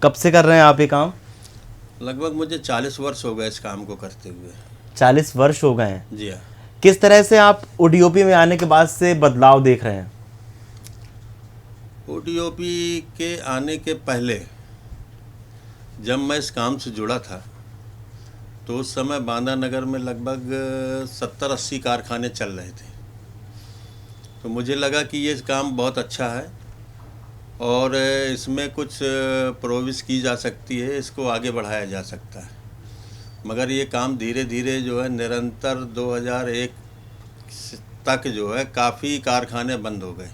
कब से कर रहे हैं आप ये काम? लगभग मुझे 40 वर्ष हो गए इस काम को करते हुए। 40 वर्ष हो गए हैं। जी हाँ। किस तरह से आप ओडीओपी में आने के बाद से बदलाव देख रहे हैं? ओडीओपी के आने के पहले जब मैं इस काम से जुड़ा था तो उस समय बांदा नगर में लगभग 70-80 कारखाने चल रहे थे। तो मुझे लगा कि ये काम बहुत अच्छा है और इसमें कुछ प्रोविज़ की जा सकती है, इसको आगे बढ़ाया जा सकता है। मगर ये काम धीरे धीरे जो है निरंतर 2001 तक जो है काफ़ी कारखाने बंद हो गए।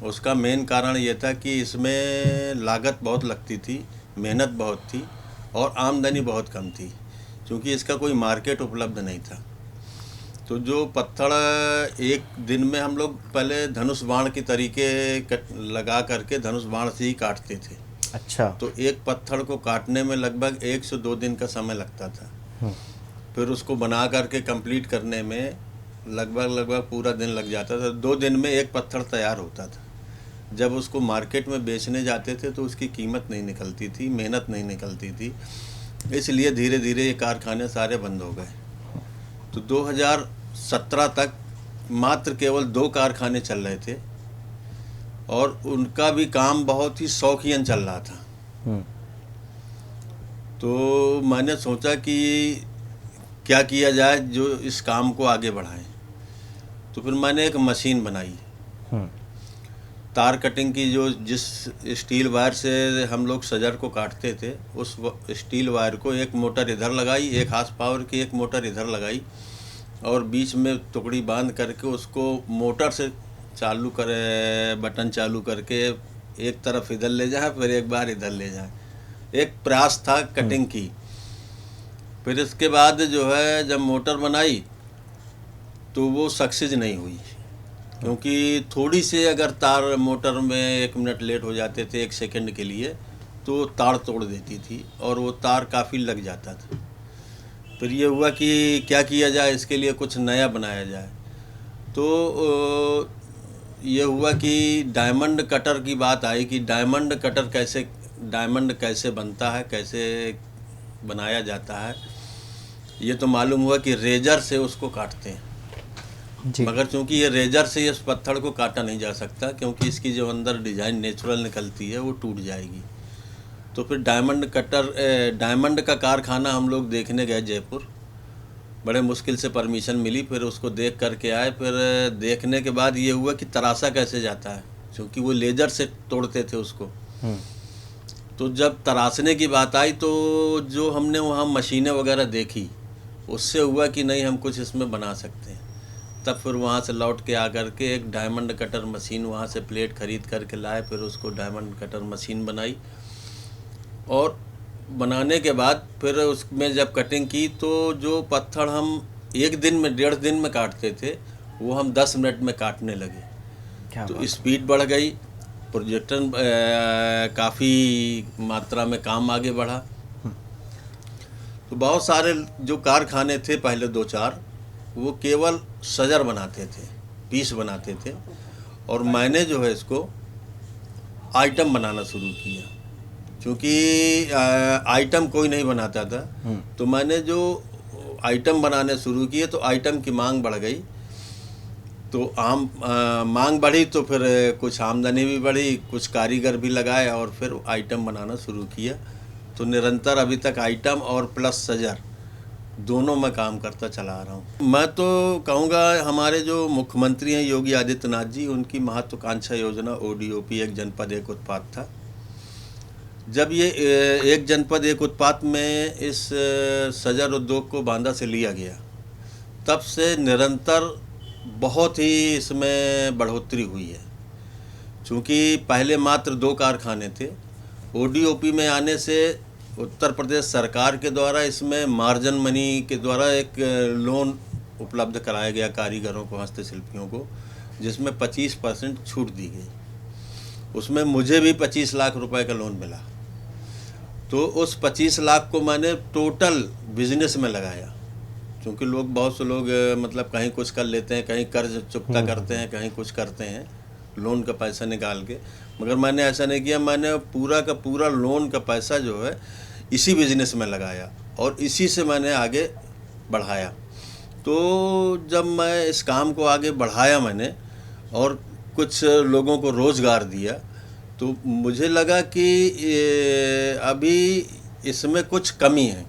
उसका मेन कारण ये था कि इसमें लागत बहुत लगती थी, मेहनत बहुत थी और आमदनी बहुत कम थी, क्योंकि इसका कोई मार्केट उपलब्ध नहीं था। तो जो पत्थर एक दिन में हम लोग पहले धनुष बाण की तरीके लगा करके धनुष बाण से ही काटते थे। अच्छा। तो एक पत्थर को काटने में लगभग 1 से 2 दिन का समय लगता था। फिर उसको बना करके कंप्लीट करने में लगभग पूरा दिन लग जाता था। 2 दिन में एक पत्थर तैयार होता था। जब उसको मार्केट में बेचने जाते थे तो उसकी कीमत नहीं निकलती थी, मेहनत नहीं निकलती थी, इसलिए धीरे धीरे ये कारखाने सारे बंद हो गए। तो 2017 तक मात्र केवल 2 कारखाने चल रहे थे और उनका भी काम बहुत ही शौकियन चल रहा था। तो मैंने सोचा कि क्या किया जाए जो इस काम को आगे बढ़ाए। तो फिर मैंने एक मशीन बनाई, तार कटिंग की, जो जिस स्टील वायर से हम लोग सजर को काटते थे उस स्टील वायर को एक मोटर इधर लगाई, एक हार्स पावर की एक मोटर इधर लगाई और बीच में टुकड़ी बांध करके उसको मोटर से चालू करे, बटन चालू करके एक तरफ इधर ले जाए फिर एक बार इधर ले जाए। एक प्रयास था कटिंग की। फिर इसके बाद जो है जब मोटर बनाई तो वो सक्सेस नहीं हुई, क्योंकि थोड़ी से अगर तार मोटर में 1 मिनट लेट हो जाते थे 1 सेकंड के लिए तो तार तोड़ देती थी और वो तार काफ़ी लग जाता था। फिर ये हुआ कि क्या किया जाए, इसके लिए कुछ नया बनाया जाए। तो ये हुआ कि डायमंड कटर की बात आई कि डायमंड कैसे बनता है, कैसे बनाया जाता है। ये तो मालूम हुआ कि रेजर से उसको काटते हैं जी। मगर चूंकि ये रेजर से इस पत्थर को काटा नहीं जा सकता, क्योंकि इसकी जो अंदर डिज़ाइन नेचुरल निकलती है वो टूट जाएगी। तो फिर डायमंड का कारखाना हम लोग देखने गए जयपुर। बड़े मुश्किल से परमिशन मिली, फिर उसको देख करके आए। फिर देखने के बाद ये हुआ कि तराशा कैसे जाता है, क्योंकि वो लेजर से तोड़ते थे उसको। तो जब तराशने की बात आई तो जो हमने वहाँ मशीनें वगैरह देखी उससे हुआ कि नहीं, हम कुछ इसमें बना सकते हैं। तब फिर वहाँ से लौट के आकर के एक डायमंड कटर मशीन वहाँ से प्लेट ख़रीद करके लाए, फिर उसको डायमंड कटर मशीन बनाई और बनाने के बाद फिर उसमें जब कटिंग की तो जो पत्थर हम 1 दिन में 1.5 दिन में काटते थे वो हम 10 मिनट में काटने लगे। क्या तो बात स्पीड बढ़ गई, प्रोजेक्टर काफ़ी मात्रा में काम आगे बढ़ा। तो बहुत सारे जो कारखाने थे पहले 2-4 वो केवल सजर बनाते थे, पीस बनाते थे, और मैंने जो है इसको आइटम बनाना शुरू किया। क्योंकि आइटम कोई नहीं बनाता था, तो मैंने जो आइटम बनाने शुरू किए तो आइटम की मांग बढ़ गई। तो मांग बढ़ी तो फिर कुछ आमदनी भी बढ़ी, कुछ कारीगर भी लगाए और फिर आइटम बनाना शुरू किया। तो निरंतर अभी तक आइटम और प्लस सजर दोनों में काम करता चला आ रहा हूँ। मैं तो कहूँगा हमारे जो मुख्यमंत्री हैं योगी आदित्यनाथ जी, उनकी महत्वाकांक्षा योजना ओडीओपी एक जनपद एक उत्पाद था। जब ये एक जनपद एक उत्पाद में इस सजर उद्योग को बांदा से लिया गया, तब से निरंतर बहुत ही इसमें बढ़ोतरी हुई है। चूँकि पहले मात्र 2 कारखाने थे, ओडीओपी में आने से उत्तर प्रदेश सरकार के द्वारा इसमें मार्जिन मनी के द्वारा एक लोन उपलब्ध कराया गया कारीगरों को, हस्तशिल्पियों को, जिसमें 25% छूट दी गई। उसमें मुझे भी 25 लाख रुपए का लोन मिला। तो उस 25 लाख को मैंने टोटल बिजनेस में लगाया, क्योंकि बहुत से लोग मतलब कहीं कुछ कर लेते हैं, कहीं कर्ज चुकता करते हैं, कहीं कुछ करते हैं। लोन का पैसा निकाल के, मगर मैंने ऐसा नहीं किया। मैंने पूरा का पूरा लोन का पैसा जो है इसी बिजनेस में लगाया और इसी से मैंने आगे बढ़ाया। तो जब मैं इस काम को आगे बढ़ाया मैंने और कुछ लोगों को रोज़गार दिया, तो मुझे लगा कि अभी इसमें कुछ कमी है।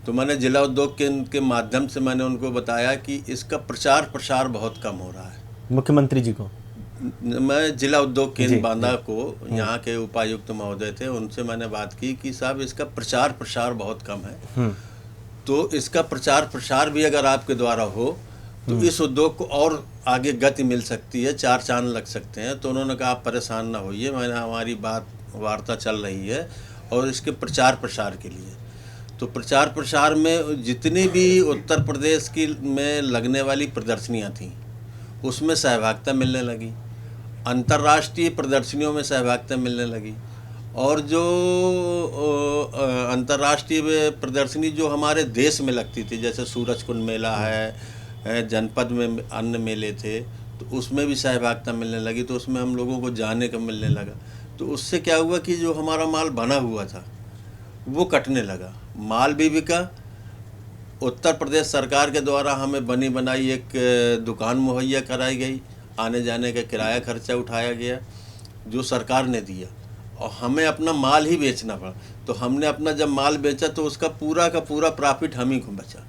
तो मैंने जिला उद्योग केंद्र के माध्यम से मैंने उनको बताया कि इसका प्रचार प्रसार बहुत कम हो रहा है। मुख्यमंत्री जी को मैं जिला उद्योग केंद्र बांदा को, यहाँ के उपायुक्त महोदय थे, उनसे मैंने बात की कि साहब इसका प्रचार प्रसार बहुत कम है, तो इसका प्रचार प्रसार भी अगर आपके द्वारा हो तो इस उद्योग को और आगे गति मिल सकती है, चार चांद लग सकते हैं। तो उन्होंने कहा आप परेशान ना होइए, मैंने हमारी वार्ता चल रही है और इसके प्रचार प्रसार के लिए। तो प्रचार प्रसार में जितनी भी उत्तर प्रदेश की में लगने वाली प्रदर्शनियाँ थीं उसमें सहभागिता मिलने लगी, अंतर्राष्ट्रीय प्रदर्शनियों में सहभागिता मिलने लगी, और जो अंतर्राष्ट्रीय प्रदर्शनी जो हमारे देश में लगती थी, जैसे सूरजकुंड मेला है, जनपद में अन्य मेले थे, तो उसमें भी सहभागिता मिलने लगी। तो उसमें हम लोगों को जाने का मिलने लगा। तो उससे क्या हुआ कि जो हमारा माल बना हुआ था वो कटने लगा, माल भी बिका। उत्तर प्रदेश सरकार के द्वारा हमें बनी बनाई एक दुकान मुहैया कराई गई, आने जाने का किराया खर्चा उठाया गया जो सरकार ने दिया, और हमें अपना माल ही बेचना पड़ा। तो हमने अपना जब माल बेचा तो उसका पूरा का पूरा प्रॉफिट हम ही को बचा।